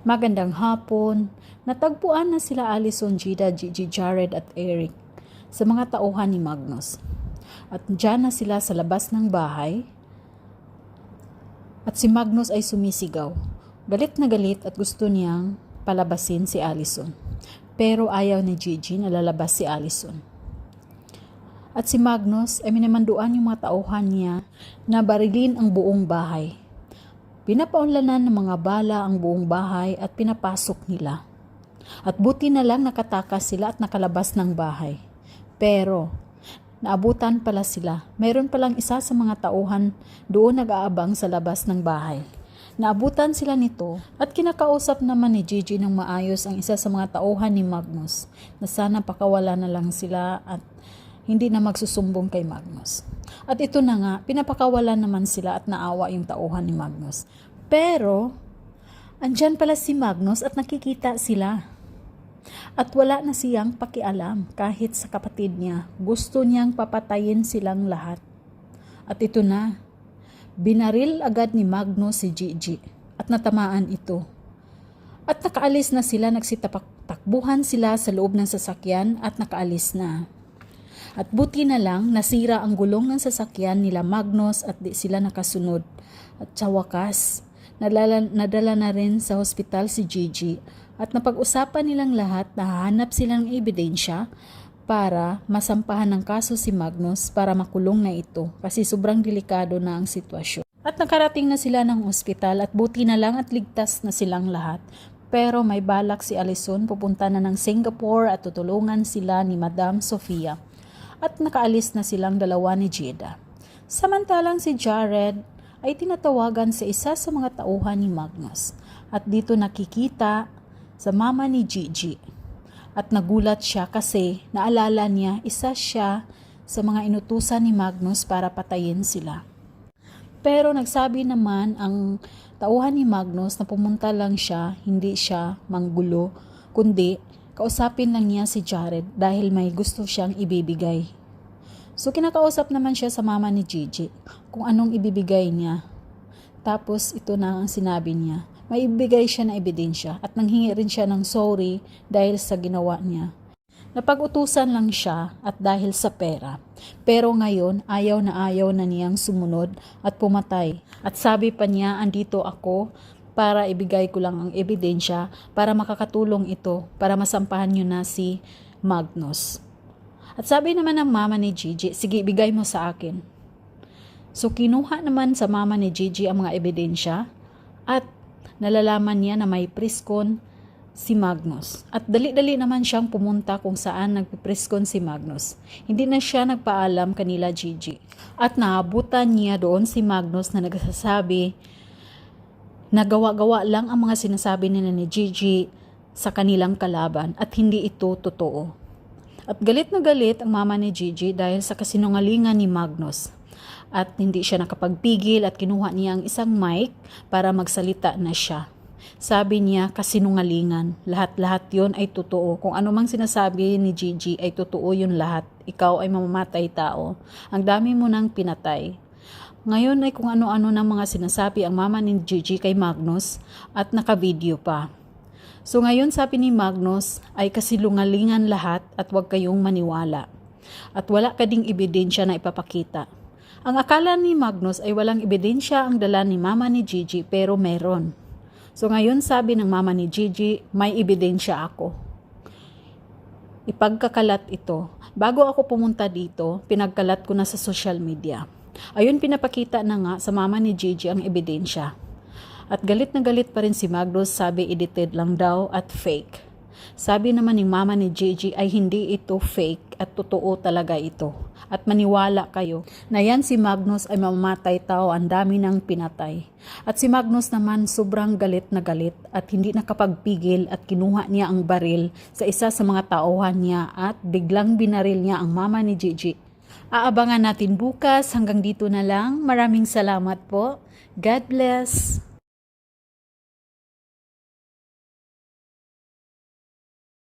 Magandang hapon. Natagpuan na sila Allison, Gida, Gigi, Jared at Eric sa mga tauhan ni Magnus. At dyan na sila sa labas ng bahay. At si Magnus ay sumisigaw. Galit na galit at gusto niyang palabasin si Allison. Pero ayaw ni Gigi na lalabas si Allison. At si Magnus ay minamanduan yung mga tauhan niya na barilin ang buong bahay. Pinapaunlanan ng mga bala ang buong bahay at pinapasok nila. At buti na lang nakatakas sila at nakalabas ng bahay. Pero, naabutan pala sila. Mayroon palang isa sa mga tauhan doon nag-aabang sa labas ng bahay. Naabutan sila nito at kinakausap naman ni Gigi ng maayos ang isa sa mga tauhan ni Magnus na sana pakawala na lang sila at hindi na magsusumbong kay Magnus. At ito na nga, pinapakawalan naman sila at naawa yung tauhan ni Magnus. Pero, andyan pala si Magnus at nakikita sila. At wala na siyang pakialam kahit sa kapatid niya. Gusto niyang papatayin silang lahat. At ito na, binaril agad ni Magnus si Gigi at natamaan ito. At nakaalis na sila, nagsitapak-takbuhan sila sa loob ng sasakyan at nakaalis na. At buti na lang nasira ang gulong ng sasakyan nila Magnus at di sila nakasunod. At sa wakas, nadala na rin sa hospital si Gigi at napag-usapan nilang lahat na hahanap sila ng ebidensya para masampahan ng kaso si Magnus para makulong na ito kasi sobrang delikado na ang sitwasyon. At nakarating na sila ng ospital at buti na lang at ligtas na silang lahat. Pero may balak si Allison pupunta na ng Singapore at tutulungan sila ni Madam Sofia. At nakaalis na silang dalawa ni Gida. Samantalang si Jared ay tinatawagan sa isa sa mga tauhan ni Magnus. At dito nakikita sa mama ni Gigi. At nagulat siya kasi naalala niya isa siya sa mga inutusan ni Magnus para patayin sila. Pero nagsabi naman ang tauhan ni Magnus na pumunta lang siya, hindi siya manggulo, kundi kausapin lang niya si Jared dahil may gusto siyang ibibigay. So kinakausap naman siya sa mama ni Gigi kung anong ibibigay niya. Tapos ito na ang sinabi niya. May ibigay siya na ebidensya at nanghingi rin siya ng sorry dahil sa ginawa niya. Napag-utusan lang siya at dahil sa pera. Pero ngayon ayaw na niyang sumunod at pumatay. At sabi pa niya, andito ako para ibigay ko lang ang ebidensya para makakatulong ito para masampahan nyo na si Magnus. At sabi naman ng mama ni Gigi, sige ibigay mo sa akin. So kinuha naman sa mama ni Gigi ang mga ebidensya at nalalaman niya na may priskon si Magnus. At dali-dali naman siyang pumunta kung saan nagpipriskon si Magnus. Hindi na siya nagpaalam kanila Gigi. At naabutan niya doon si Magnus na nagsasabi nagawa-gawa lang ang mga sinasabi nila ni Gigi sa kanilang kalaban at hindi ito totoo. At galit na galit ang mama ni Gigi dahil sa kasinungalingan ni Magnus. At hindi siya nakapagpigil at kinuha niya ang isang mic para magsalita na siya. Sabi niya kasinungalingan, lahat-lahat yon ay totoo. Kung ano mang sinasabi ni Gigi ay totoo yun lahat. Ikaw ay mamamatay tao. Ang dami mo nang pinatay. Ngayon ay kung ano-ano ng mga sinasabi ang mama ni Gigi kay Magnus at naka-video pa. So ngayon sabi ni Magnus ay kasilungalingan lahat at huwag kayong maniwala. At wala ka ding ebidensya na ipapakita. Ang akala ni Magnus ay walang ebidensya ang dala ni mama ni Gigi pero meron. So ngayon sabi ng mama ni Gigi, may ebidensya ako. Ipagkakalat ito. Bago ako pumunta dito, pinagkalat ko na sa social media. Ayun pinapakita na nga sa mama ni Gigi ang ebidensya. At galit na galit pa rin si Magnus, sabi edited lang daw at fake. Sabi naman ng mama ni Gigi ay hindi ito fake at totoo talaga ito. At maniwala kayo na yan si Magnus ay mamamatay tao, ang dami nang pinatay. At si Magnus naman sobrang galit na galit at hindi nakapagpigil at kinuha niya ang baril sa isa sa mga tauhan niya at biglang binaril niya ang mama ni Gigi. Aabangan natin bukas. Hanggang dito na lang. Maraming salamat po. God bless.